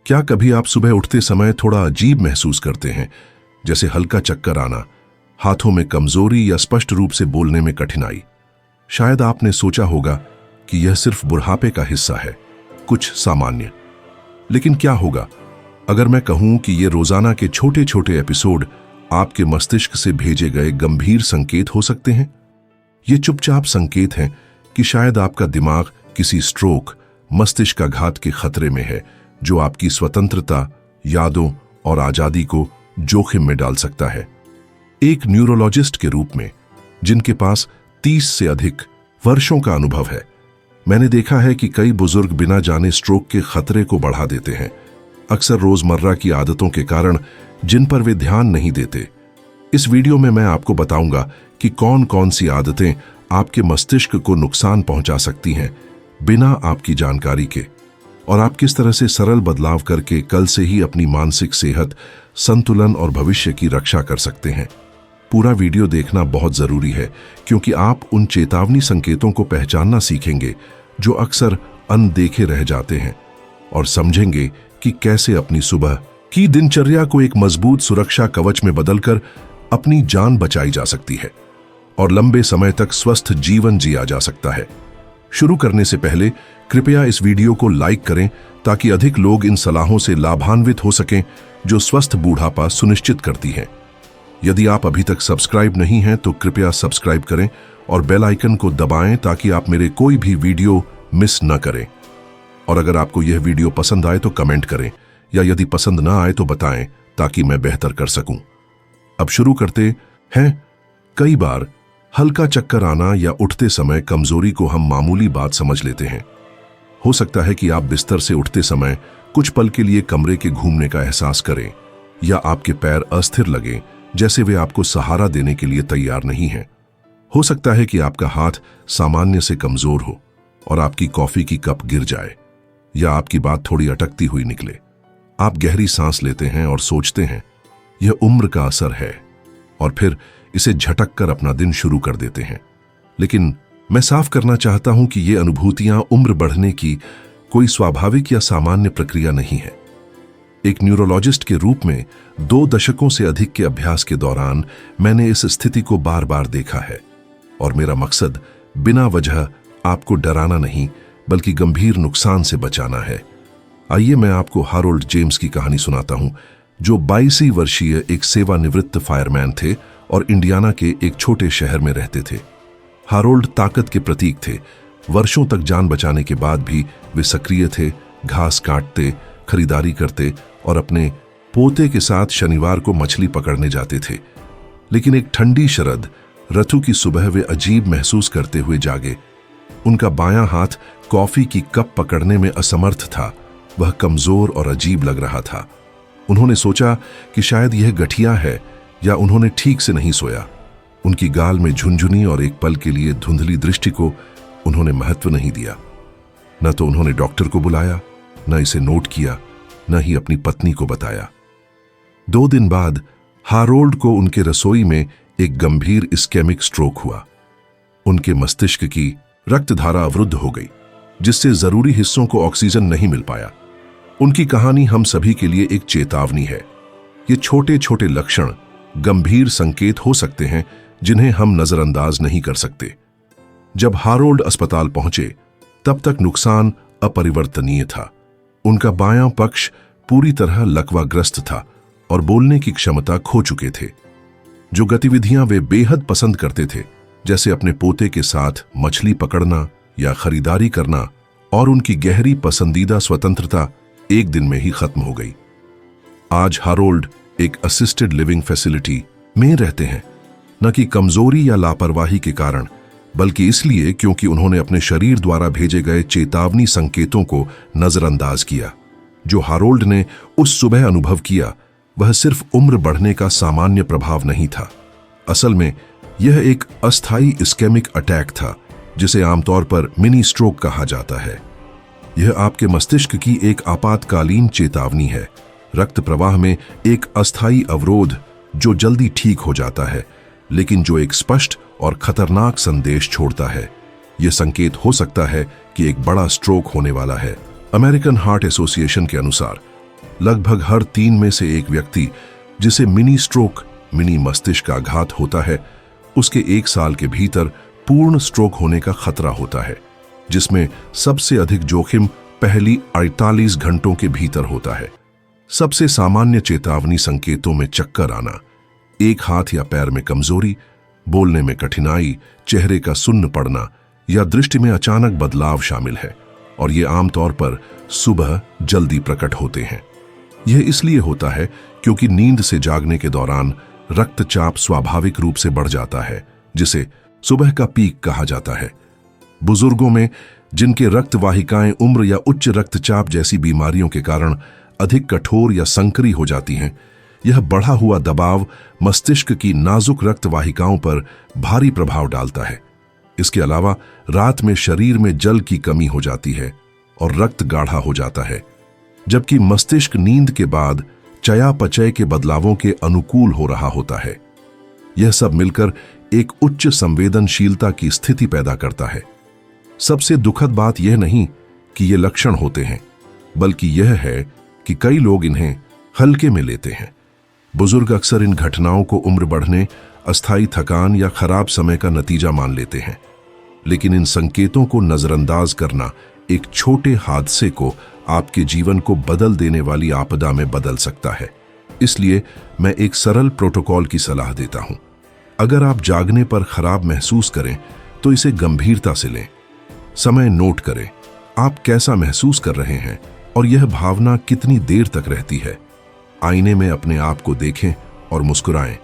क्या कभी आप सुबह उठते समय थोड़ा अजीब महसूस करते हैं, जैसे हल्का चक्कर आना, हाथों में कमजोरी या स्पष्ट रूप से बोलने में कठिनाई? शायद आपने सोचा होगा कि यह सिर्फ बुढ़ापे का हिस्सा है, कुछ सामान्य। लेकिन क्या होगा अगर मैं कहूं कि ये रोजाना के छोटे छोटे एपिसोड आपके मस्तिष्क से भेजे गए गंभीर संकेत हो सकते हैं? ये चुपचाप संकेत हैं कि शायद आपका दिमाग किसी स्ट्रोक, मस्तिष्काघात के खतरे में है, जो आपकी स्वतंत्रता, यादों और आजादी को जोखिम में डाल सकता है। एक न्यूरोलॉजिस्ट के रूप में, जिनके पास 30 से अधिक वर्षों का अनुभव है, मैंने देखा है कि कई बुजुर्ग बिना जाने स्ट्रोक के खतरे को बढ़ा देते हैं, अक्सर रोजमर्रा की आदतों के कारण जिन पर वे ध्यान नहीं देते। इस वीडियो में मैं आपको बताऊंगा कि कौन कौन सी आदतें आपके मस्तिष्क को नुकसान पहुंचा सकती हैं बिना आपकी जानकारी के, और आप किस तरह से सरल बदलाव करके कल से ही अपनी मानसिक सेहत, संतुलन और भविष्य की रक्षा कर सकते हैं। पूरा वीडियो देखना बहुत जरूरी है, क्योंकि आप उन चेतावनी संकेतों को पहचानना सीखेंगे जो अक्सर अनदेखे रह जाते हैं, और समझेंगे कि कैसे अपनी सुबह की दिनचर्या को एक मजबूत सुरक्षा कवच में बदलकर अपनी जान बचाई जा सकती है और लंबे समय तक स्वस्थ जीवन जिया जा सकता है। शुरू करने से पहले कृपया इस वीडियो को लाइक करें, ताकि अधिक लोग इन सलाहों से लाभान्वित हो सकें जो स्वस्थ बूढ़ापा सुनिश्चित करती हैं। यदि आप अभी तक सब्सक्राइब नहीं हैं तो कृपया सब्सक्राइब करें और बेल आइकन को दबाएं, ताकि आप मेरे कोई भी वीडियो मिस न करें। और अगर आपको यह वीडियो पसंद आए तो कमेंट करें, या यदि पसंद ना आए तो बताएं, ताकि मैं बेहतर कर सकूं। अब शुरू करते हैं। कई बार हल्का चक्कर आना या उठते समय कमजोरी को हम मामूली बात समझ लेते हैं। हो सकता है कि आप बिस्तर से उठते समय कुछ पल के लिए कमरे के घूमने का एहसास करें, या आपके पैर अस्थिर लगें, जैसे वे आपको सहारा देने के लिए तैयार नहीं हैं। हो सकता है कि आपका हाथ सामान्य से कमजोर हो और आपकी कॉफी की कप गिर जाए, या आपकी बात थोड़ी अटकती हुई निकले। आप गहरी सांस लेते हैं और सोचते हैं यह उम्र का असर है, और फिर इसे झटक कर अपना दिन शुरू कर देते हैं। लेकिन मैं साफ करना चाहता हूं कि ये अनुभूतियां उम्र बढ़ने की कोई स्वाभाविक या सामान्य प्रक्रिया नहीं है। एक न्यूरोलॉजिस्ट के रूप में 2 दशकों से अधिक के अभ्यास के दौरान मैंने इस स्थिति को बार बार देखा है, और मेरा मकसद बिना वजह आपको डराना नहीं, बल्कि गंभीर नुकसान से बचाना है। आइए मैं आपको हारोल्ड जेम्स की कहानी सुनाता हूं, जो 22 वर्षीय एक सेवानिवृत्त फायरमैन थे और इंडियाना के एक छोटे शहर में रहते थे। हारोल्ड ताकत के प्रतीक थे। वर्षों तक जान बचाने के बाद भी वे सक्रिय थे, घास काटते, खरीदारी करते और अपने पोते के साथ शनिवार को मछली पकड़ने जाते थे। लेकिन एक ठंडी शरद ऋतु की सुबह वे अजीब महसूस करते हुए जागे। उनका बायां हाथ कॉफी की कप पकड़ने में असमर्थ था, वह कमजोर और अजीब लग रहा था। उन्होंने सोचा कि शायद यह गठिया है, या उन्होंने ठीक से नहीं सोया। उनकी गाल में झुनझुनी और एक पल के लिए धुंधली दृष्टि को उन्होंने महत्व नहीं दिया। न तो उन्होंने डॉक्टर को बुलाया, न इसे नोट किया, न ही अपनी पत्नी को बताया। 2 दिन बाद हारोल्ड को उनके रसोई में एक गंभीर इस्केमिक स्ट्रोक हुआ। उनके मस्तिष्क की रक्तधारा अवरुद्ध हो गई, जिससे जरूरी हिस्सों को ऑक्सीजन नहीं मिल पाया। उनकी कहानी हम सभी के लिए एक चेतावनी है। ये छोटे छोटे लक्षण गंभीर संकेत हो सकते हैं, जिन्हें हम नजरअंदाज नहीं कर सकते। जब हारोल्ड अस्पताल पहुंचे, तब तक नुकसान अपरिवर्तनीय था। उनका बायां पक्ष पूरी तरह लकवाग्रस्त था और बोलने की क्षमता खो चुके थे। जो गतिविधियां वे बेहद पसंद करते थे, जैसे अपने पोते के साथ मछली पकड़ना या खरीदारी करना, और उनकी गहरी पसंदीदा स्वतंत्रता एक दिन में ही खत्म हो गई। आज हारोल्ड एक असिस्टेड लिविंग फैसिलिटी में रहते हैं, न कि कमजोरी या लापरवाही के कारण, बल्कि इसलिए क्योंकि उन्होंने अपने शरीर द्वारा भेजे गए चेतावनी संकेतों को नजरअंदाज किया। जो हारोल्ड ने उस सुबह अनुभव किया, वह सिर्फ उम्र बढ़ने का सामान्य प्रभाव नहीं था। असल में यह एक अस्थायी इस्केमिक अटैक था, जिसे आमतौर पर मिनी स्ट्रोक कहा जाता है। यह आपके मस्तिष्क की एक आपातकालीन चेतावनी है, रक्त प्रवाह में एक अस्थायी अवरोध जो जल्दी ठीक हो जाता है, लेकिन जो एक स्पष्ट और खतरनाक संदेश छोड़ता है। यह संकेत हो सकता है कि एक बड़ा स्ट्रोक होने वाला है। अमेरिकन हार्ट एसोसिएशन के अनुसार लगभग हर 3 में से एक व्यक्ति जिसे मिनी स्ट्रोक, मिनी मस्तिष्क आघात होता है, उसके 1 साल के भीतर पूर्ण स्ट्रोक होने का खतरा होता है, जिसमें सबसे अधिक जोखिम पहली 48 घंटों के भीतर होता है। सबसे सामान्य चेतावनी संकेतों में चक्कर आना, एक हाथ या पैर में कमजोरी, बोलने में कठिनाई, चेहरे का सुन्न पड़ना या दृष्टि में अचानक बदलाव शामिल है, और ये आमतौर पर सुबह जल्दी प्रकट होते हैं। यह इसलिए होता है क्योंकि नींद से जागने के दौरान रक्तचाप स्वाभाविक रूप से बढ़ जाता है, जिसे सुबह का पीक कहा जाता है। बुजुर्गों में जिनके रक्त वाहिकाएं उम्र या उच्च रक्तचाप जैसी बीमारियों के कारण अधिक कठोर या संकरी हो जाती हैं, यह बढ़ा हुआ दबाव मस्तिष्क की नाजुक रक्त वाहिकाओं पर भारी प्रभाव डालता है। इसके अलावा रात में शरीर में जल की कमी हो जाती है और रक्त गाढ़ा हो जाता है, जबकि मस्तिष्क नींद के बाद चयापचय के बदलावों के अनुकूल हो रहा होता है। यह सब मिलकर एक उच्च संवेदनशीलता की स्थिति पैदा करता है। सबसे दुखद बात यह नहीं कि ये लक्षण होते हैं, बल्कि यह है कि कई लोग इन्हें हल्के में लेते हैं। बुजुर्ग अक्सर इन घटनाओं को उम्र बढ़ने, अस्थायी थकान या खराब समय का नतीजा मान लेते हैं, लेकिन इन संकेतों को नजरअंदाज करना एक छोटे हादसे को आपके जीवन को बदल देने वाली आपदा में बदल सकता है। इसलिए मैं एक सरल प्रोटोकॉल की सलाह देता हूं। अगर आप जागने पर खराब महसूस करें तो इसे गंभीरता से लें। समय नोट करें, आप कैसा महसूस कर रहे हैं और यह भावना कितनी देर तक रहती है। आईने में अपने आप को देखें और मुस्कुराएं।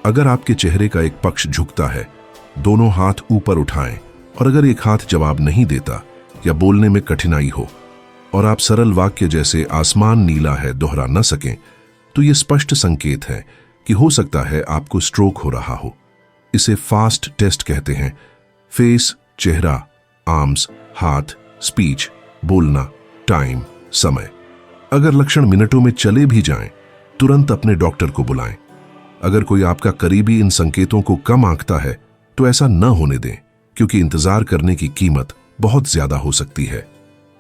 अगर आपके चेहरे का एक पक्ष झुकता है, दोनों हाथ ऊपर उठाएं, और अगर एक हाथ जवाब नहीं देता या बोलने में कठिनाई हो और आप सरल वाक्य जैसे आसमान नीला है दोहरा न सकें, तो यह स्पष्ट संकेत है कि हो सकता है आपको स्ट्रोक हो रहा हो। इसे फास्ट टेस्ट कहते हैं। फेस, चेहरा, आर्म्स, हाथ, स्पीच, बोलना, टाइम, समय। अगर लक्षण मिनटों में चले भी जाएं, तुरंत अपने डॉक्टर को बुलाएं। अगर कोई आपका करीबी इन संकेतों को कम आंकता है तो ऐसा न होने दें, क्योंकि इंतजार करने की कीमत बहुत ज्यादा हो सकती है।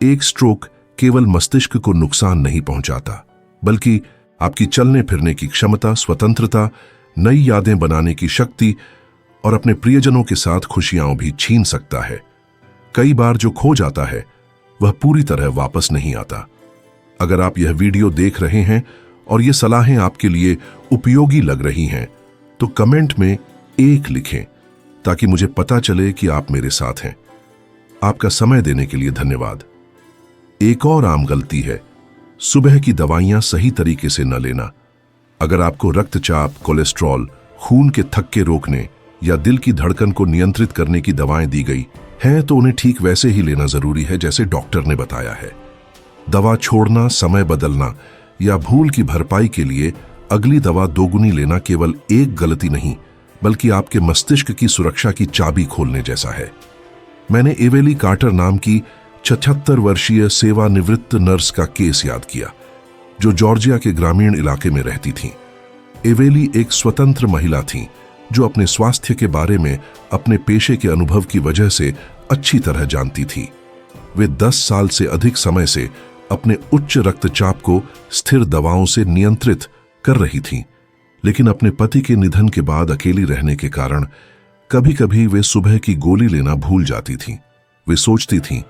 एक स्ट्रोक केवल मस्तिष्क को नुकसान नहीं पहुंचाता, बल्कि आपकी चलने फिरने की क्षमता, स्वतंत्रता, नई यादें बनाने की शक्ति और अपने प्रियजनों के साथ खुशियां भी छीन सकता है। कई बार जो खो जाता है वह पूरी तरह वापस नहीं आता। अगर आप यह वीडियो देख रहे हैं और ये सलाहें आपके लिए उपयोगी लग रही हैं, तो कमेंट में 1 लिखें ताकि मुझे पता चले कि आप मेरे साथ हैं। आपका समय देने के लिए धन्यवाद। एक और आम गलती है सुबह की दवाइयां सही तरीके से न लेना। अगर आपको रक्तचाप, कोलेस्ट्रॉल, खून के थक्के रोकने या दिल की धड़कन को नियंत्रित करने की दवाएं दी गई हैं, तो उन्हें ठीक वैसे ही लेना जरूरी है जैसे डॉक्टर ने बताया है। दवा छोड़ना, समय बदलना या भूल की भरपाई के लिए अगली दवा दोगुनी लेना केवल एक गलती नहीं, बल्कि आपके मस्तिष्क की सुरक्षा की चाबी खोलने जैसा है। मैंने एवेली कार्टर नाम की 76 वर्षीय सेवानिवृत्त नर्स का केस याद किया, जो जॉर्जिया के ग्रामीण इलाके में रहती थीं। एवेली एक स्वतंत्र महिला थीं, जो अपने स्वास्थ्य के बारे में अपने पेशे के अनुभव की वजह से अच्छी तरह जानती थी। वे 10 साल से अधिक समय से अपने उच्च रक्तचाप को स्थिर दवाओं से नियंत्रित कर रही थीं, लेकिन अपने पति के निधन के बाद अकेली रहने के कारण कभी-कभी वे सुबह की गोली लेना भूल जाती थीं। वे सोचती थीं,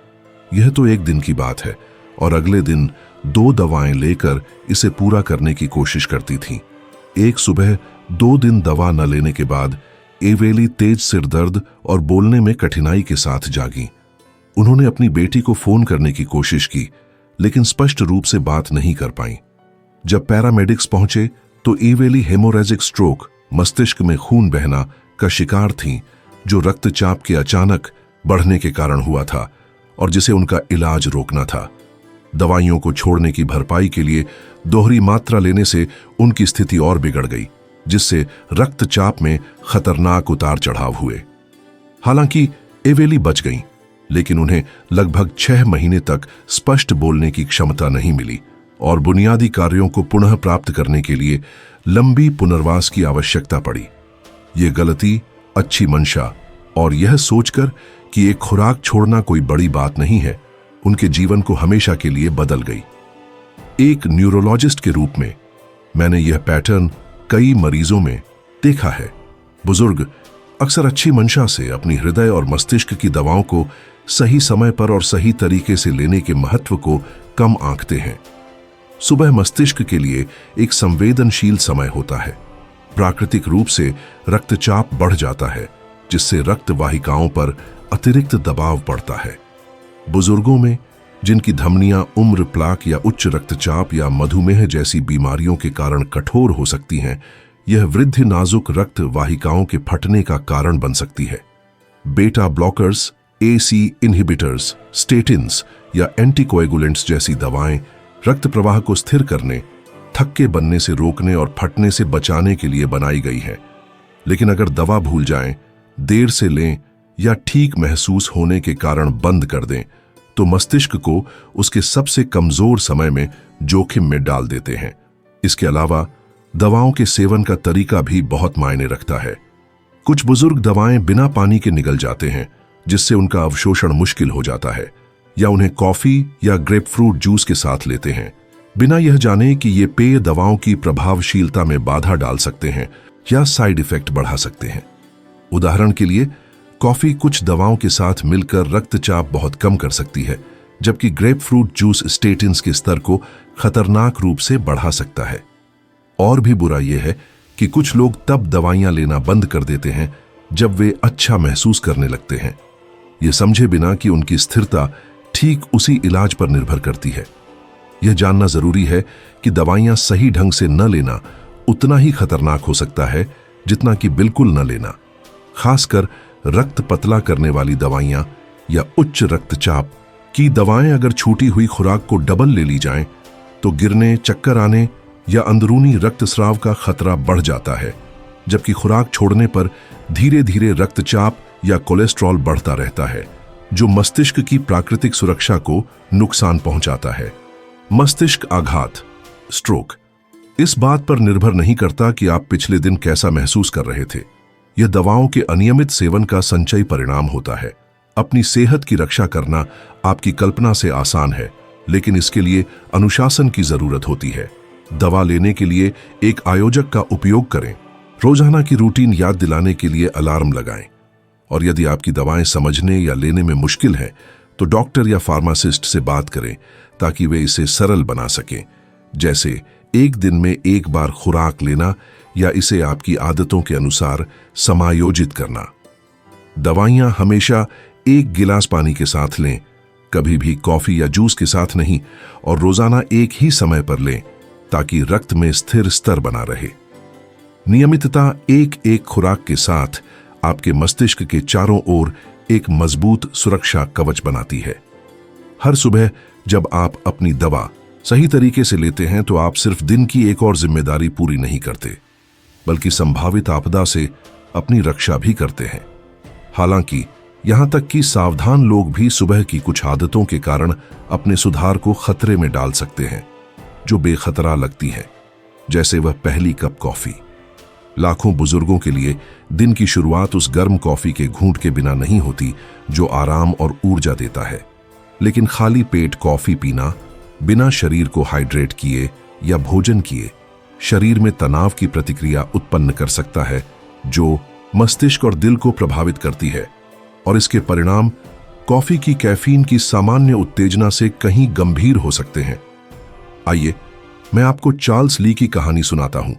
यह तो एक दिन की बात है, और अगले दिन 2 दवाएं लेकर इसे पूरा करने की कोशिश करती थीं। एक सुबह 2 दिन दवा न लेने के बाद एवेली तेज सिरदर्द और बोलने में कठिनाई के साथ जागी। उन्होंने अपनी बेटी को फोन करने की कोशिश की, लेकिन स्पष्ट रूप से बात नहीं कर पाई। जब पैरामेडिक्स पहुंचे तो एवेली हेमोरेजिक स्ट्रोक, मस्तिष्क में खून बहना का शिकार थीं, जो रक्तचाप के अचानक बढ़ने के कारण हुआ था और जिसे उनका इलाज रोकना था। दवाइयों को छोड़ने की भरपाई के लिए दोहरी मात्रा लेने से उनकी स्थिति और बिगड़ गई, जिससे रक्तचाप में खतरनाक उतार चढ़ाव हुए। हालांकि एवेली बच गईं, लेकिन उन्हें लगभग 6 महीने तक स्पष्ट बोलने की क्षमता नहीं मिली और बुनियादी कार्यों को पुनः प्राप्त करने के लिए लंबी पुनर्वास की आवश्यकता पड़ी। ये गलती, अच्छी मंशा और यह सोचकर कि एक खुराक छोड़ना कोई बड़ी बात नहीं है, उनके जीवन को हमेशा के लिए बदल गई। एक न्यूरोलॉजिस्ट के रूप में मैंने यह पैटर्न कई मरीजों में देखा है। बुजुर्ग अक्सर अच्छी मंशा से अपनी हृदय और मस्तिष्क की दवाओं को सही समय पर और सही तरीके से लेने के महत्व को कम आंकते हैं। सुबह मस्तिष्क के लिए एक संवेदनशील समय होता है। प्राकृतिक रूप से रक्तचाप बढ़ जाता है, जिससे रक्त वाहिकाओं पर अतिरिक्त दबाव पड़ता है। बुजुर्गों में जिनकी धमनियां उम्र, प्लाक या उच्च रक्तचाप या मधुमेह जैसी बीमारियों के कारण कठोर हो सकती हैं, यह वृद्धि नाजुक रक्त वाहिकाओं के फटने का कारण बन सकती है। बेटा ब्लॉकर्स, एसी इनहिबिटर्स, स्टेटिन्स या एंटीकोएगुलेंट्स जैसी दवाएं रक्त प्रवाह को स्थिर करने, थक्के बनने से रोकने और फटने से बचाने के लिए बनाई गई है। लेकिन अगर दवा भूल जाएं, देर से लें या ठीक महसूस होने के कारण बंद कर दें, तो मस्तिष्क को उसके सबसे कमजोर समय में जोखिम में डाल देते हैं। इसके अलावा दवाओं के सेवन का तरीका भी बहुत मायने रखता है। कुछ बुजुर्ग दवाएं बिना पानी के निगल जाते हैं, जिससे उनका अवशोषण मुश्किल हो जाता है, या उन्हें कॉफी या ग्रेपफ्रूट जूस के साथ लेते हैं, बिना यह जाने कि ये पेय दवाओं की प्रभावशीलता में बाधा डाल सकते हैं या साइड इफेक्ट बढ़ा सकते हैं। उदाहरण के लिए, कॉफी कुछ दवाओं के साथ मिलकर रक्तचाप बहुत कम कर सकती है, जबकि ग्रेपफ्रूट जूस स्टेटिन्स के स्तर को खतरनाक रूप से बढ़ा सकता है। और भी बुरा यह है कि कुछ लोग तब दवाइयां लेना बंद कर देते हैं जब वे अच्छा महसूस करने लगते हैं, ये समझे बिना कि उनकी स्थिरता ठीक उसी इलाज पर निर्भर करती है। यह जानना जरूरी है कि दवाइयां सही ढंग से न लेना उतना ही खतरनाक हो सकता है जितना कि बिल्कुल न लेना। खासकर रक्त पतला करने वाली दवाइयां या उच्च रक्तचाप की दवाएं अगर छूटी हुई खुराक को डबल ले ली जाएं, तो गिरने, चक्कर आने या अंदरूनी रक्तस्राव का खतरा बढ़ जाता है, जबकि खुराक छोड़ने पर धीरे धीरे रक्तचाप या कोलेस्ट्रॉल बढ़ता रहता है, जो मस्तिष्क की प्राकृतिक सुरक्षा को नुकसान पहुंचाता है। मस्तिष्क आघात, स्ट्रोक, इस बात पर निर्भर नहीं करता कि आप पिछले दिन कैसा महसूस कर रहे थे। यह दवाओं के अनियमित सेवन का संचयी परिणाम होता है। अपनी सेहत की रक्षा करना आपकी कल्पना से आसान है, लेकिन इसके लिए अनुशासन की जरूरत होती है। दवा लेने के लिए एक आयोजक का उपयोग करें। रोजाना की रूटीन याद दिलाने के लिए अलार्म लगाएं। और यदि आपकी दवाएं समझने या लेने में मुश्किल है, तो डॉक्टर या फार्मासिस्ट से बात करें ताकि वे इसे सरल बना सकें, जैसे एक दिन में एक बार खुराक लेना या इसे आपकी आदतों के अनुसार समायोजित करना। दवाइयां हमेशा एक गिलास पानी के साथ लें, कभी भी कॉफी या जूस के साथ नहीं, और रोजाना एक ही समय पर लें ताकि रक्त में स्थिर स्तर बना रहे। नियमितता एक एक खुराक के साथ आपके मस्तिष्क के चारों ओर एक मजबूत सुरक्षा कवच बनाती है। हर सुबह जब आप अपनी दवा सही तरीके से लेते हैं, तो आप सिर्फ दिन की एक और जिम्मेदारी पूरी नहीं करते, बल्कि संभावित आपदा से अपनी रक्षा भी करते हैं। हालांकि यहां तक कि सावधान लोग भी सुबह की कुछ आदतों के कारण अपने सुधार को खतरे में डाल सकते हैं, जो बेखतरा लगती है, जैसे वह पहली कप कॉफी। लाखों बुजुर्गों के लिए दिन की शुरुआत उस गर्म कॉफी के घूंट के बिना नहीं होती जो आराम और ऊर्जा देता है, लेकिन खाली पेट कॉफी पीना बिना शरीर को हाइड्रेट किए या भोजन किए शरीर में तनाव की प्रतिक्रिया उत्पन्न कर सकता है, जो मस्तिष्क और दिल को प्रभावित करती है, और इसके परिणाम कॉफी की कैफीन की सामान्य उत्तेजना से कहीं गंभीर हो सकते हैं। आइए मैं आपको चार्ल्स ली की कहानी सुनाता हूं,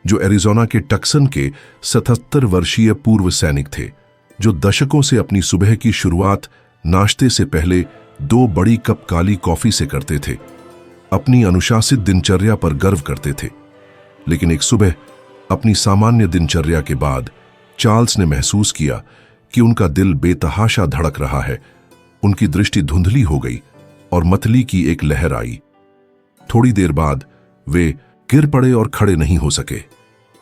जो एरिज़ोना के टक्सन के 77 वर्षीय पूर्व सैनिक थे, जो दशकों से अपनी सुबह की शुरुआत नाश्ते से पहले 2 बड़ी कप काली कॉफी से करते थे। अपनी अनुशासित दिनचर्या पर गर्व करते थे। लेकिन एक सुबह अपनी सामान्य दिनचर्या के बाद चार्ल्स ने महसूस किया कि उनका दिल बेतहाशा धड़क रहा है। उनकी दृष्टि धुंधली हो गई और मतली की एक लहर आई। थोड़ी देर बाद वे गिर पड़े और खड़े नहीं हो सके।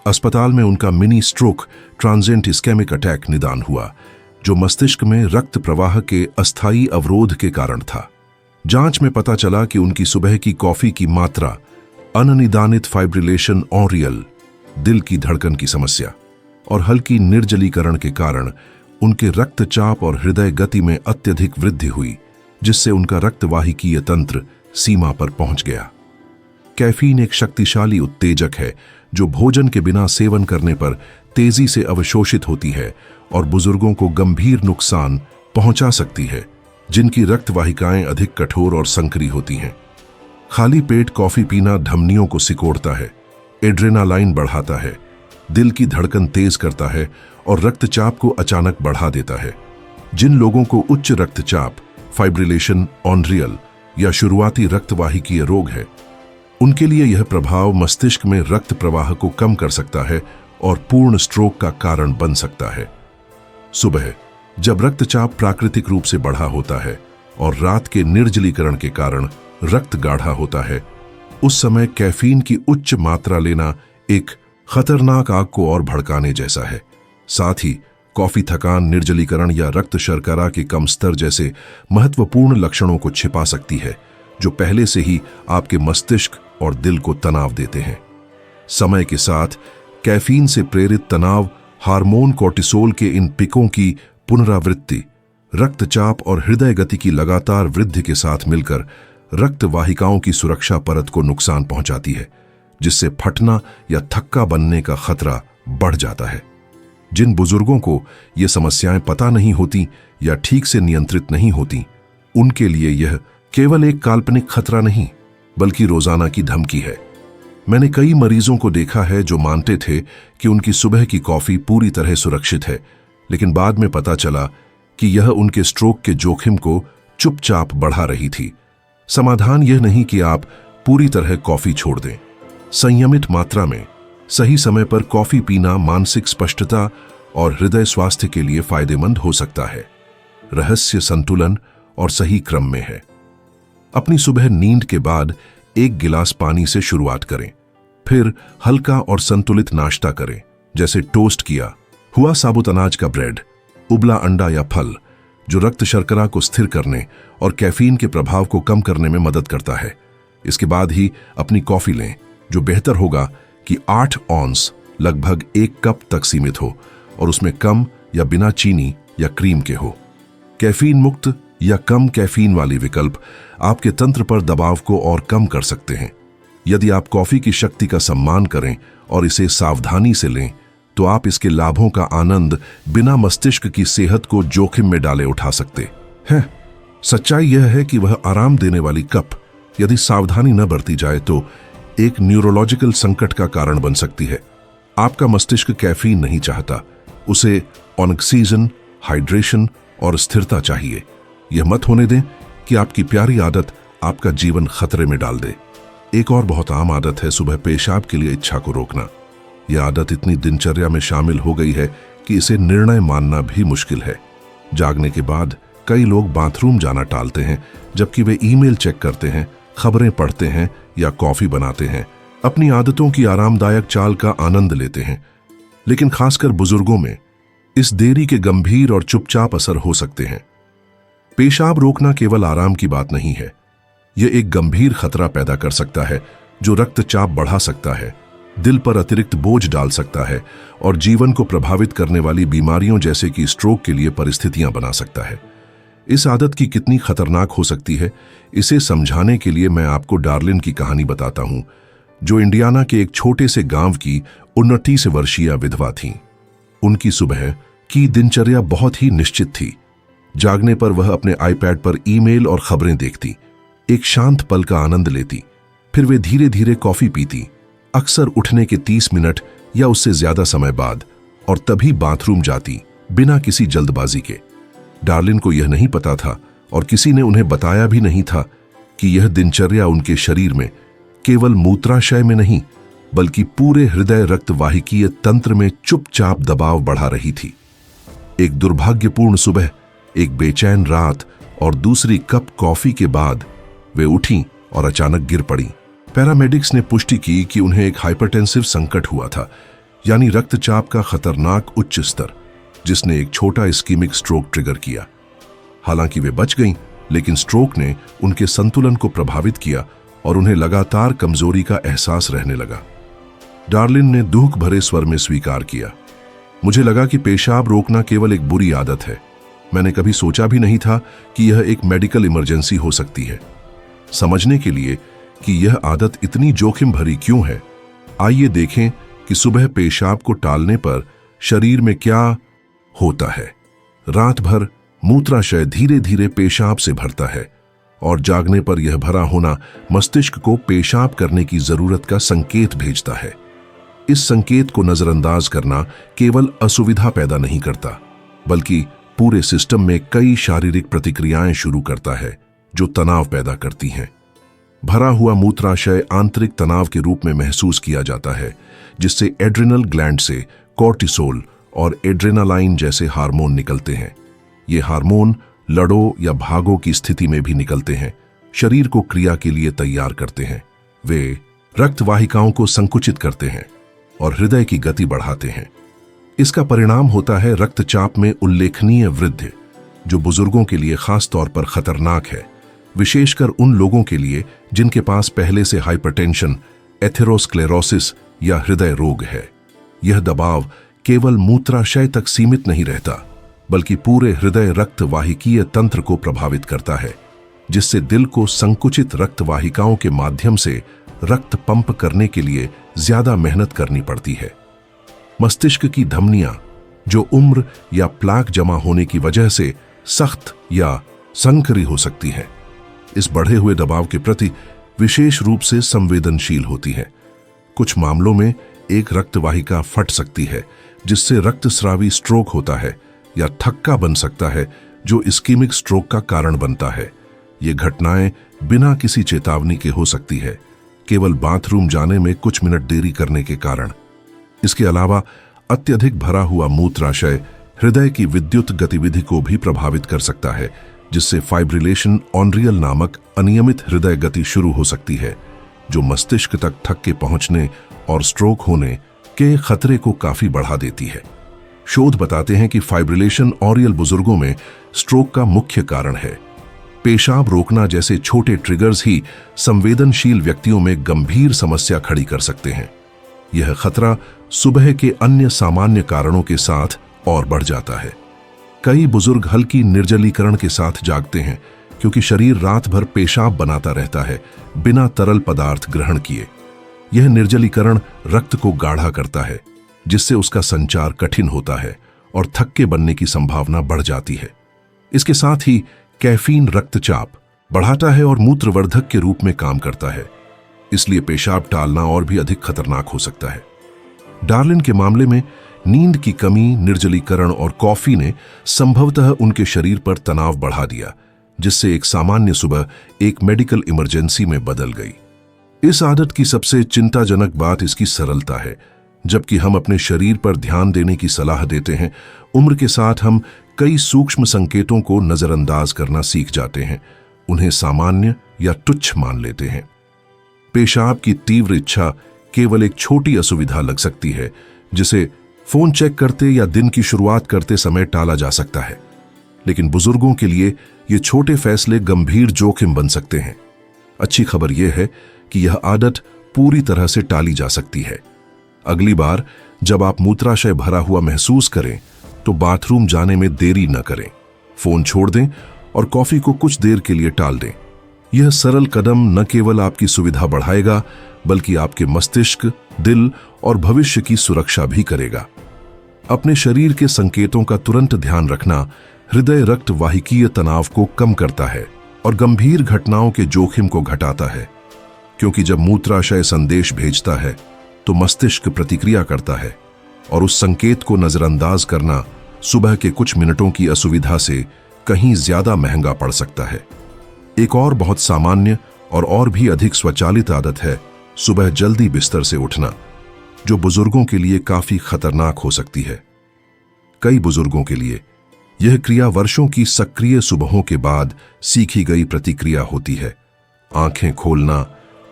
अस्पताल में उनका mini stroke, transient ischemic attack निदान हुआ, जो मस्तिष्क में रक्त प्रवाह के अस्थायी अवरोध के कारण था। जांच में पता चला कि उनकी सुबह की कॉफी की मात्रा, अननिदानित फाइब्रिलेशन ऑरियल, दिल की धड़कन की समस्या और हल्की निर्जलीकरण के कारण उनके रक्तचाप और हृदय गति में अत्यधिक वृद्धि हुई, जिससे उनका रक्तवाहिकीय तंत्र सीमा पर पहुंच गया। कैफीन एक शक्तिशाली उत्तेजक है जो भोजन के बिना सेवन करने पर तेजी से अवशोषित होती है और बुजुर्गों को गंभीर नुकसान पहुंचा सकती है, जिनकी रक्त वाहिकाएं अधिक कठोर और संकरी होती हैं। खाली पेट कॉफी पीना धमनियों को सिकोड़ता है, एड्रेनालाइन बढ़ाता है, दिल की धड़कन तेज करता है और रक्तचाप को अचानक बढ़ा देता है। जिन लोगों को उच्च रक्तचाप, फाइब्रिलेशन ऑनरियल या शुरुआती रक्तवाहिकीय रोग है, उनके लिए यह प्रभाव मस्तिष्क में रक्त प्रवाह को कम कर सकता है और पूर्ण स्ट्रोक का कारण बन सकता है। सुबह जब रक्तचाप प्राकृतिक रूप से बढ़ा होता है और रात के निर्जलीकरण के कारण रक्त गाढ़ा होता है, उस समय कैफीन की उच्च मात्रा लेना एक खतरनाक आग को और भड़काने जैसा है। साथ ही कॉफी थकान, निर्जलीकरण या रक्त शर्करा के कम स्तर जैसे महत्वपूर्ण लक्षणों को छिपा सकती है, जो पहले से ही आपके मस्तिष्क और दिल को तनाव देते हैं। समय के साथ कैफीन से प्रेरित तनाव हार्मोन कोर्टिसोल के इन पिकों की पुनरावृत्ति रक्तचाप और हृदय गति की लगातार वृद्धि के साथ मिलकर रक्त वाहिकाओं की सुरक्षा परत को नुकसान पहुंचाती है, जिससे फटना या थक्का बनने का खतरा बढ़ जाता है। जिन बुजुर्गों को ये समस्याएं पता नहीं होती या ठीक से नियंत्रित नहीं होती, उनके लिए यह केवल एक काल्पनिक खतरा नहीं बल्कि रोजाना की धमकी है। मैंने कई मरीजों को देखा है जो मानते थे कि उनकी सुबह की कॉफी पूरी तरह सुरक्षित है, लेकिन बाद में पता चला कि यह उनके स्ट्रोक के जोखिम को चुपचाप बढ़ा रही थी। समाधान यह नहीं कि आप पूरी तरह कॉफी छोड़ दें। संयमित मात्रा में सही समय पर कॉफी पीना मानसिक स्पष्टता और हृदय स्वास्थ्य के लिए फायदेमंद हो सकता है। रहस्य संतुलन और सही क्रम में है। अपनी सुबह नींद के बाद एक गिलास पानी से शुरुआत करें, फिर हल्का और संतुलित नाश्ता करें, जैसे टोस्ट किया हुआ साबुत अनाज का ब्रेड, उबला अंडा या फल, जो रक्त शर्करा को स्थिर करने और कैफीन के प्रभाव को कम करने में मदद करता है। इसके बाद ही अपनी कॉफी लें, जो बेहतर होगा कि 8 ऑन्स लगभग 1 कप तक सीमित हो और उसमें कम या बिना चीनी या क्रीम के हो। कैफीन मुक्त या कम कैफीन वाली विकल्प आपके तंत्र पर दबाव को और कम कर सकते हैं। यदि आप कॉफी की शक्ति का सम्मान करें और इसे सावधानी से लें, तो आप इसके लाभों का आनंद बिना मस्तिष्क की सेहत को जोखिम में डाले उठा सकते हैं। सच्चाई यह है कि वह आराम देने वाली कप, यदि सावधानी न बरती जाए तो एक न्यूरोलॉजिकल संकट का कारण बन सकती है। आपका मस्तिष्क कैफीन नहीं चाहता, उसे ऑक्सीजन, हाइड्रेशन और स्थिरता चाहिए। यह मत होने दें कि आपकी प्यारी आदत आपका जीवन खतरे में डाल दे। एक और बहुत आम आदत है सुबह पेशाब के लिए इच्छा को रोकना। यह आदत इतनी दिनचर्या में शामिल हो गई है कि इसे निर्णय मानना भी मुश्किल है। जागने के बाद कई लोग बाथरूम जाना टालते हैं, जबकि वे ईमेल चेक करते हैं, खबरें पढ़ते हैं या कॉफी बनाते हैं। अपनी आदतों की आरामदायक चाल का आनंद लेते हैं, लेकिन खासकर बुजुर्गों में इस देरी के गंभीर और चुपचाप असर हो सकते हैं। पेशाब रोकना केवल आराम की बात नहीं है, यह एक गंभीर खतरा पैदा कर सकता है जो रक्तचाप बढ़ा सकता है, दिल पर अतिरिक्त बोझ डाल सकता है और जीवन को प्रभावित करने वाली बीमारियों जैसे कि स्ट्रोक के लिए परिस्थितियां बना सकता है। इस आदत की कितनी खतरनाक हो सकती है, इसे समझाने के लिए मैं आपको डार्लिन की कहानी बताता हूं, जो इंडियाना के एक छोटे से गांव की 29 वर्षीय विधवा थीं। उनकी सुबह की दिनचर्या बहुत ही निश्चित थी। जागने पर वह अपने आईपैड पर ईमेल और खबरें देखती, एक शांत पल का आनंद लेती, फिर वे धीरे धीरे कॉफी पीती, अक्सर उठने के 30 मिनट या उससे ज्यादा समय बाद, और तभी बाथरूम जाती, बिना किसी जल्दबाजी के। डार्लिन को यह नहीं पता था और किसी ने उन्हें बताया भी नहीं था कि यह दिनचर्या उनके शरीर में केवल मूत्राशय में नहीं बल्कि पूरे हृदय रक्तवाहिकीय तंत्र में चुपचाप दबाव बढ़ा रही थी। एक दुर्भाग्यपूर्ण सुबह, एक बेचैन रात और दूसरी कप कॉफी के बाद वे उठी और अचानक गिर पड़ी। पैरामेडिक्स ने पुष्टि की कि उन्हें एक हाइपरटेंसिव संकट हुआ था, यानी रक्तचाप का खतरनाक उच्च स्तर, जिसने एक छोटा इस्कीमिक स्ट्रोक ट्रिगर किया। हालांकि वे बच गईं, लेकिन स्ट्रोक ने उनके संतुलन को प्रभावित किया और उन्हें लगातार कमजोरी का एहसास रहने लगा। डार्लिन ने दुख भरे स्वर में स्वीकार किया, मुझे लगा कि पेशाब रोकना केवल एक बुरी आदत है। मैंने कभी सोचा भी नहीं था कि यह एक मेडिकल इमरजेंसी हो सकती है। समझने के लिए कि यह आदत इतनी जोखिम भरी क्यों है। आइए देखें कि सुबह पेशाब को टालने पर शरीर में क्या होता है। रात भर मूत्राशय धीरे धीरे पेशाब से भरता है और जागने पर यह भरा होना मस्तिष्क को पेशाब करने की जरूरत का संकेत भेजता है। इस संकेत को नजरअंदाज करना केवल असुविधा पैदा नहीं करता, बल्कि पूरे सिस्टम में कई शारीरिक प्रतिक्रियाएं शुरू करता है जो तनाव पैदा करती हैं। भरा हुआ मूत्राशय आंतरिक तनाव के रूप में महसूस किया जाता है, जिससे एड्रिनल ग्लैंड से कॉर्टिसोल और एड्रेनालाइन जैसे हार्मोन निकलते हैं। ये हार्मोन लड़ो या भागो की स्थिति में भी निकलते हैं, शरीर को क्रिया के लिए तैयार करते हैं। वे रक्त वाहिकाओं को संकुचित करते हैं और हृदय की गति बढ़ाते हैं। इसका परिणाम होता है रक्तचाप में उल्लेखनीय वृद्धि, जो बुजुर्गों के लिए खास तौर पर खतरनाक है, विशेषकर उन लोगों के लिए जिनके पास पहले से हाइपरटेंशन, एथेरोस्क्लेरोसिस या हृदय रोग है। यह दबाव केवल मूत्राशय तक सीमित नहीं रहता, बल्कि पूरे हृदय रक्त वाहिकीय तंत्र को प्रभावित करता है, जिससे दिल को संकुचित रक्त वाहिकाओं के माध्यम से रक्त पंप करने के लिए ज्यादा मेहनत करनी पड़ती है। मस्तिष्क की धमनियां, जो उम्र या प्लाक जमा होने की वजह से सख्त या संकरी हो सकती हैं, इस बढ़े हुए दबाव के प्रति विशेष रूप से संवेदनशील होती है। कुछ मामलों में एक रक्तवाहिका फट सकती है, जिससे रक्तस्रावी स्ट्रोक होता है, या थक्का बन सकता है जो इस्कीमिक स्ट्रोक का कारण बनता है। ये घटनाएं बिना किसी चेतावनी के हो सकती है, केवल बाथरूम जाने में कुछ मिनट देरी करने के कारण। इसके अलावा अत्यधिक भरा हुआ मूत्राशय हृदय की विद्युत गतिविधि को भी प्रभावित कर सकता है, जिससे फाइब्रिलेशन ऑनरियल नामक अनियमित हृदय गति शुरू हो सकती है, जो मस्तिष्क तक थक के पहुंचने और स्ट्रोक होने के खतरे को काफी बढ़ा देती है। शोध बताते हैं कि फाइब्रिलेशन ऑरियल बुजुर्गों में स्ट्रोक का मुख्य कारण है। पेशाब रोकना जैसे छोटे ट्रिगर्स ही संवेदनशील व्यक्तियों में गंभीर समस्या खड़ी कर सकते हैं। यह खतरा सुबह के अन्य सामान्य कारणों के साथ और बढ़ जाता है। कई बुजुर्ग हल्की निर्जलीकरण के साथ जागते हैं, क्योंकि शरीर रात भर पेशाब बनाता रहता है बिना तरल पदार्थ ग्रहण किए। यह निर्जलीकरण रक्त को गाढ़ा करता है, जिससे उसका संचार कठिन होता है और थक्के बनने की संभावना बढ़ जाती है। इसके साथ ही कैफीन रक्तचाप बढ़ाता है और मूत्रवर्धक के रूप में काम करता है, इसलिए पेशाब टालना और भी अधिक खतरनाक हो सकता है। डार्लिन के मामले में नींद की कमी, निर्जलीकरण और कॉफी ने संभवतः उनके शरीर पर तनाव बढ़ा दिया, जिससे एक सामान्य सुबह एक मेडिकल इमरजेंसी में बदल गई। इस आदत की सबसे चिंताजनक बात इसकी सरलता है। जबकि हम अपने शरीर पर ध्यान देने की सलाह देते हैं, उम्र के साथ हम कई सूक्ष्म संकेतों को नजरअंदाज करना सीख जाते हैं, उन्हें सामान्य या तुच्छ मान लेते हैं। पेशाब की तीव्र इच्छा केवल एक छोटी असुविधा लग सकती है, जिसे फोन चेक करते या दिन की शुरुआत करते समय टाला जा सकता है, लेकिन बुजुर्गों के लिए ये छोटे फैसले गंभीर जोखिम बन सकते हैं। अच्छी खबर यह है कि यह आदत पूरी तरह से टाली जा सकती है। अगली बार जब आप मूत्राशय भरा हुआ महसूस करें, तो बाथरूम जाने में देरी न करें, फोन छोड़ दें और कॉफी को कुछ देर के लिए टाल दें। यह सरल कदम न केवल आपकी सुविधा बढ़ाएगा, बल्कि आपके मस्तिष्क, दिल और भविष्य की सुरक्षा भी करेगा। अपने शरीर के संकेतों का तुरंत ध्यान रखना हृदय रक्त वाहिकीय तनाव को कम करता है और गंभीर घटनाओं के जोखिम को घटाता है, क्योंकि जब मूत्राशय संदेश भेजता है तो मस्तिष्क प्रतिक्रिया करता है, और उस संकेत को नजरअंदाज करना सुबह के कुछ मिनटों की असुविधा से कहीं ज्यादा महंगा पड़ सकता है। एक और बहुत सामान्य और भी अधिक स्वचालित आदत है सुबह जल्दी बिस्तर से उठना, जो बुजुर्गों के लिए काफी खतरनाक हो सकती है। कई बुजुर्गों के लिए यह क्रिया वर्षों की सक्रिय सुबहों के बाद सीखी गई प्रतिक्रिया होती है। आंखें खोलना,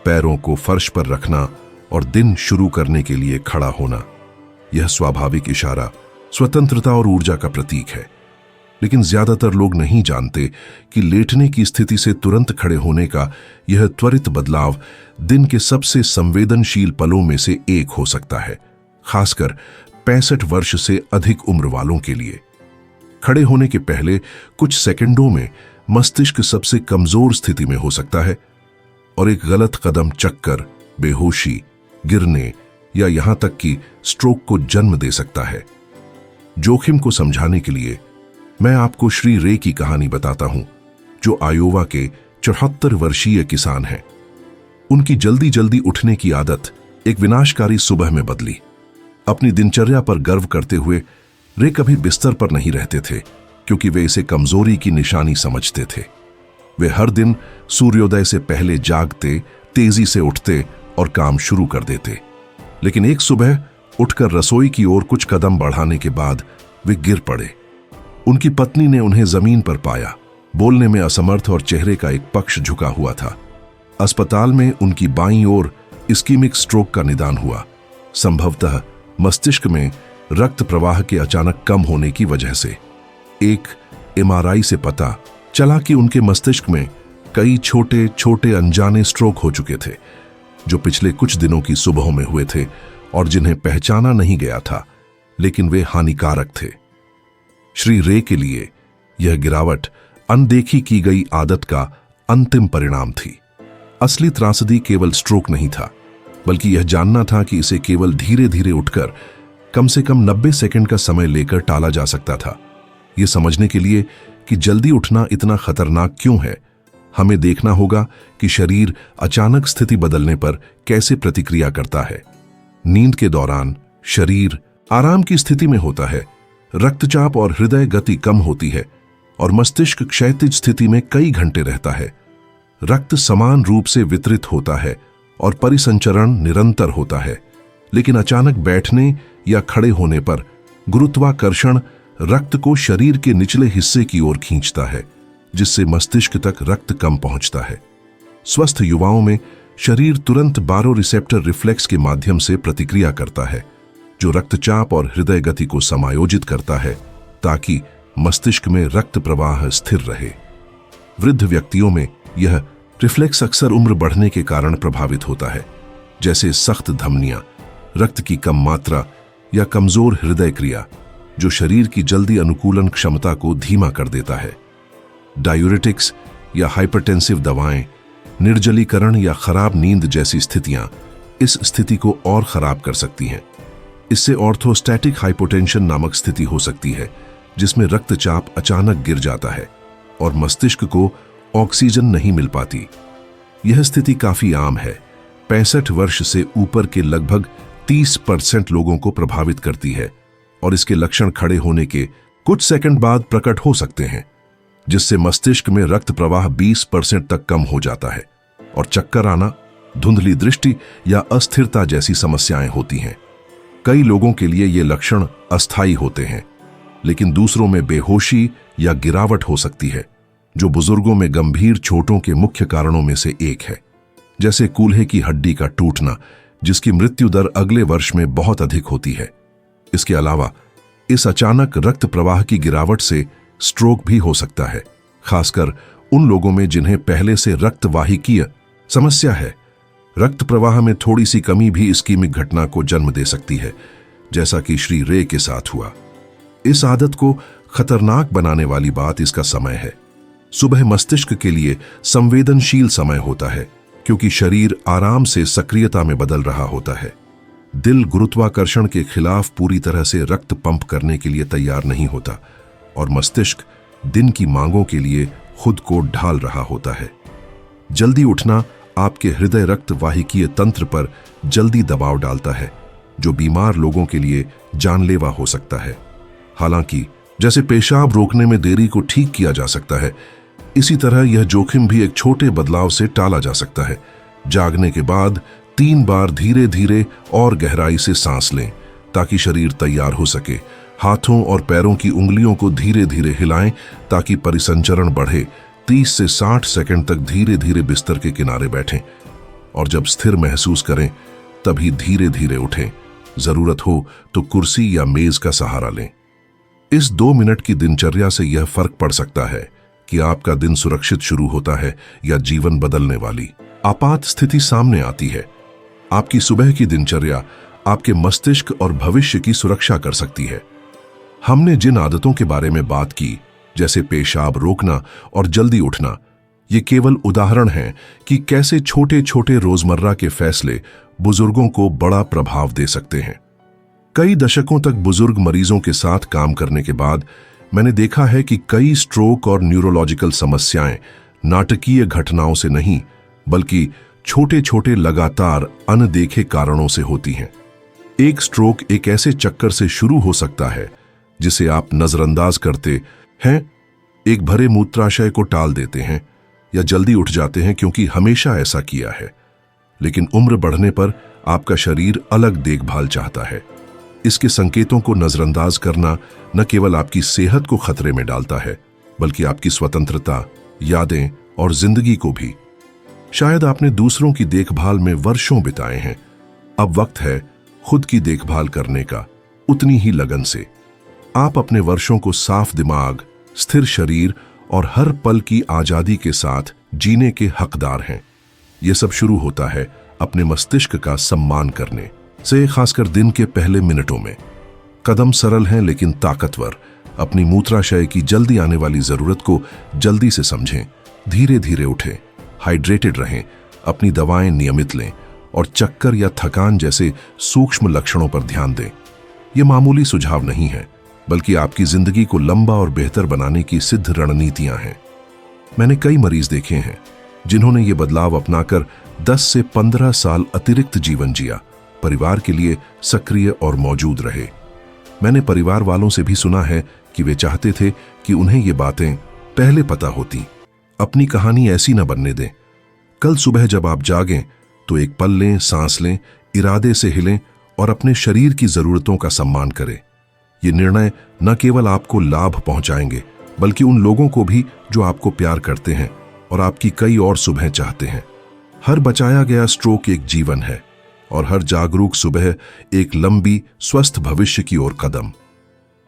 पैरों को फर्श पर रखना और दिन शुरू करने के लिए खड़ा होना। यह स्वाभाविक इशारा स्वतंत्रता और ऊर्जा का प्रतीक है, लेकिन ज्यादातर लोग नहीं जानते कि लेटने की स्थिति से तुरंत खड़े होने का यह त्वरित बदलाव दिन के सबसे संवेदनशील पलों में से एक हो सकता है, खासकर 65 वर्ष से अधिक उम्र वालों के लिए। खड़े होने के पहले कुछ सेकंडों में मस्तिष्क सबसे कमजोर स्थिति में हो सकता है। और एक गलत कदम चक्कर, बेहोशी, गिरने या यहां तक कि स्ट्रोक को जन्म दे सकता है। जोखिम को समझाने के लिए मैं आपको श्री रे की कहानी बताता हूं, जो आयोवा के 74 वर्षीय किसान हैं। उनकी जल्दी जल्दी उठने की आदत एक विनाशकारी सुबह में बदली। अपनी दिनचर्या पर गर्व करते हुए रे कभी बिस्तर पर नहीं रहते थे, क्योंकि वे इसे कमजोरी की निशानी समझते थे। वे हर दिन सूर्योदय से पहले जागते, तेजी से उठते और काम शुरू कर देते। लेकिन एक सुबह उठकर रसोई की ओर कुछ कदम बढ़ाने के बाद वे गिर पड़े। उनकी पत्नी ने उन्हें जमीन पर पाया, बोलने में असमर्थ और चेहरे का एक पक्ष झुका हुआ था। अस्पताल में उनकी बाईं ओर इस्कीमिक स्ट्रोक का निदान हुआ, संभवतः मस्तिष्क में रक्त प्रवाह के अचानक कम होने की वजह से। एक एमआरआई से पता चला कि उनके मस्तिष्क में कई छोटे छोटे अनजाने स्ट्रोक हो चुके थे, जो पिछले कुछ दिनों की सुबहों में हुए थे और जिन्हें पहचाना नहीं गया था, लेकिन वे हानिकारक थे। श्री रे के लिए यह गिरावट अनदेखी की गई आदत का अंतिम परिणाम थी। असली त्रासदी केवल स्ट्रोक नहीं था, बल्कि यह जानना था कि इसे केवल धीरे धीरे उठकर कम से कम 90 सेकंड का समय लेकर टाला जा सकता था। यह समझने के लिए कि जल्दी उठना इतना खतरनाक क्यों है, हमें देखना होगा कि शरीर अचानक स्थिति बदलने पर कैसे प्रतिक्रिया करता है। नींद के दौरान शरीर आराम की स्थिति में होता है, रक्तचाप और हृदय गति कम होती है और मस्तिष्क क्षैतिज स्थिति में कई घंटे रहता है। रक्त समान रूप से वितरित होता है और परिसंचरण निरंतर होता है, लेकिन अचानक बैठने या खड़े होने पर गुरुत्वाकर्षण रक्त को शरीर के निचले हिस्से की ओर खींचता है, जिससे मस्तिष्क तक रक्त कम पहुंचता है। स्वस्थ युवाओं में शरीर तुरंत बारोरिसेप्टर रिफ्लेक्स के माध्यम से प्रतिक्रिया करता है, जो रक्तचाप और हृदय गति को समायोजित करता है ताकि मस्तिष्क में रक्त प्रवाह स्थिर रहे। वृद्ध व्यक्तियों में यह रिफ्लेक्स अक्सर उम्र बढ़ने के कारण प्रभावित होता है, जैसे सख्त धमनियां, रक्त की कम मात्रा या कमजोर हृदय क्रिया, जो शरीर की जल्दी अनुकूलन क्षमता को धीमा कर देता है। डायूरेटिक्स या हाइपरटेंसिव दवाएं, निर्जलीकरण या खराब नींद जैसी स्थितियां इस स्थिति को और खराब कर सकती हैं। इससे ऑर्थोस्टैटिक हाइपोटेंशन नामक स्थिति हो सकती है, जिसमें रक्तचाप अचानक गिर जाता है और मस्तिष्क को ऑक्सीजन नहीं मिल पाती। यह स्थिति काफी आम है, 65 वर्ष से ऊपर के लगभग 30% लोगों को प्रभावित करती है और इसके लक्षण खड़े होने के कुछ सेकंड बाद प्रकट हो सकते हैं, जिससे मस्तिष्क में रक्त प्रवाह 20% तक कम हो जाता है और चक्कर आना, धुंधली दृष्टि या अस्थिरता जैसी समस्याएं होती हैं। कई लोगों के लिए ये लक्षण अस्थायी होते हैं, लेकिन दूसरों में बेहोशी या गिरावट हो सकती है, जो बुजुर्गों में गंभीर चोटों के मुख्य कारणों में से एक है, जैसे कूल्हे की हड्डी का टूटना, जिसकी मृत्यु दर अगले वर्ष में बहुत अधिक होती है। इसके अलावा इस अचानक रक्त प्रवाह की गिरावट से स्ट्रोक भी हो सकता है, खासकर उन लोगों में जिन्हें पहले से रक्तवाहिकीय समस्या है। रक्त प्रवाह में थोड़ी सी कमी भी इस्कीमिक घटना को जन्म दे सकती है, जैसा कि श्री रे के साथ हुआ। इस आदत को खतरनाक बनाने वाली बात इसका समय है। सुबह मस्तिष्क के लिए संवेदनशील समय होता है, क्योंकि शरीर आराम से सक्रियता में बदल रहा होता है। दिल गुरुत्वाकर्षण के खिलाफ पूरी तरह से रक्त पंप करने के लिए तैयार नहीं होता और मस्तिष्क दिन की मांगों के लिए खुद को ढाल रहा होता है। जल्दी उठना आपके हृदय रक्त वाहिकीय तंत्र पर जल्दी दबाव डालता है, जो बीमार लोगों के लिए जानलेवा हो सकता है। हालांकि जैसे पेशाब रोकने में देरी को ठीक किया जा सकता है, इसी तरह यह जोखिम भी एक छोटे बदलाव से टाला जा सकता है। जागने के बाद 3 बार धीरे धीरे और गहराई से सांस लें, ताकि शरीर तैयार हो सके। हाथों और पैरों की उंगलियों को धीरे धीरे हिलाएं ताकि परिसंचरण बढ़े। 30 से 60 सेकंड तक धीरे धीरे बिस्तर के किनारे बैठें और जब स्थिर महसूस करें तभी धीरे धीरे उठें। जरूरत हो तो कुर्सी या मेज का सहारा लें। इस 2 मिनट की दिनचर्या से यह फर्क पड़ सकता है कि आपका दिन सुरक्षित शुरू होता है या जीवन बदलने वाली आपात स्थिति सामने आती है। आपकी सुबह की दिनचर्या आपके मस्तिष्क और भविष्य की सुरक्षा कर सकती है। हमने जिन आदतों के बारे में बात की, जैसे पेशाब रोकना और जल्दी उठना, ये केवल उदाहरण हैं कि कैसे छोटे छोटे रोजमर्रा के फैसले बुजुर्गों को बड़ा प्रभाव दे सकते हैं। कई दशकों तक बुजुर्ग मरीजों के साथ काम करने के बाद मैंने देखा है कि कई स्ट्रोक और न्यूरोलॉजिकल समस्याएं नाटकीय घटनाओं से नहीं बल्कि छोटे छोटे लगातार अनदेखे कारणों से होती हैं। एक स्ट्रोक एक ऐसे चक्कर से शुरू हो सकता है जिसे आप नजरअंदाज करते हैं, एक भरे मूत्राशय को टाल देते हैं या जल्दी उठ जाते हैं क्योंकि हमेशा ऐसा किया है। लेकिन उम्र बढ़ने पर आपका शरीर अलग देखभाल चाहता है। इसके संकेतों को नजरअंदाज करना न केवल आपकी सेहत को खतरे में डालता है बल्कि आपकी स्वतंत्रता, यादें और जिंदगी को भी। शायद आपने दूसरों की देखभाल में वर्षों बिताए हैं, अब वक्त है खुद की देखभाल करने का, उतनी ही लगन से। आप अपने वर्षों को साफ दिमाग, स्थिर शरीर और हर पल की आजादी के साथ जीने के हकदार हैं। यह सब शुरू होता है अपने मस्तिष्क का सम्मान करने से, खासकर दिन के पहले मिनटों में। कदम सरल हैं लेकिन ताकतवर। अपनी मूत्राशय की जल्दी आने वाली जरूरत को जल्दी से समझें, धीरे धीरे उठें, हाइड्रेटेड रहें, अपनी दवाएं नियमित लें और चक्कर या थकान जैसे सूक्ष्म लक्षणों पर ध्यान दें। ये मामूली सुझाव नहीं है बल्कि आपकी जिंदगी को लंबा और बेहतर बनाने की सिद्ध रणनीतियां हैं। मैंने कई मरीज देखे हैं जिन्होंने ये बदलाव अपनाकर 10 से 15 साल अतिरिक्त जीवन जिया, परिवार के लिए सक्रिय और मौजूद रहे। मैंने परिवार वालों से भी सुना है कि वे चाहते थे कि उन्हें ये बातें पहले पता होती। अपनी कहानी ऐसी न बनने दें। कल सुबह जब आप जागें तो एक पल लें, सांस लें, इरादे से हिलें और अपने शरीर की जरूरतों का सम्मान करें। ये निर्णय न केवल आपको लाभ पहुंचाएंगे बल्कि उन लोगों को भी जो आपको प्यार करते हैं और आपकी कई और सुबह चाहते हैं। हर बचाया गया स्ट्रोक एक जीवन है और हर जागरूक सुबह एक लंबी स्वस्थ भविष्य की ओर कदम।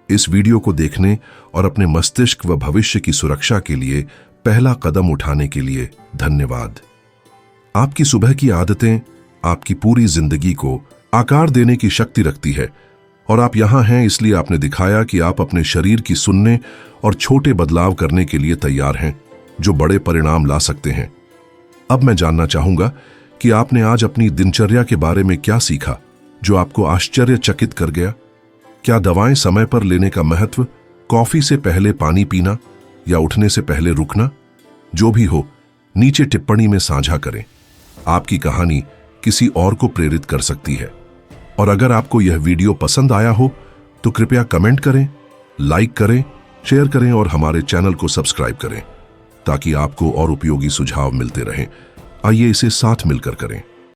इस वीडियो को देखने और अपने मस्तिष्क व भविष्य की सुरक्षा के लिए पहला कदम उठाने के लिए धन्यवाद। आपकी सुबह की आदतें आपकी पूरी जिंदगी को आकार देने की शक्ति रखती है और आप यहां हैं इसलिए आपने दिखाया कि आप अपने शरीर की सुनने और छोटे बदलाव करने के लिए तैयार हैं जो बड़े परिणाम ला सकते हैं। अब मैं जानना चाहूंगा कि आपने आज अपनी दिनचर्या के बारे में क्या सीखा जो आपको आश्चर्यचकित कर गया। क्या दवाएं समय पर लेने का महत्व, कॉफी से पहले पानी पीना या उठने से पहले रुकना? जो भी हो, नीचे टिप्पणी में साझा करें। आपकी कहानी किसी और को प्रेरित कर सकती है। और अगर आपको यह वीडियो पसंद आया हो तो कृपया कमेंट करें, लाइक करें, शेयर करें और हमारे चैनल को सब्सक्राइब करें ताकि आपको और उपयोगी सुझाव मिलते रहें। आइए इसे साथ मिलकर करें।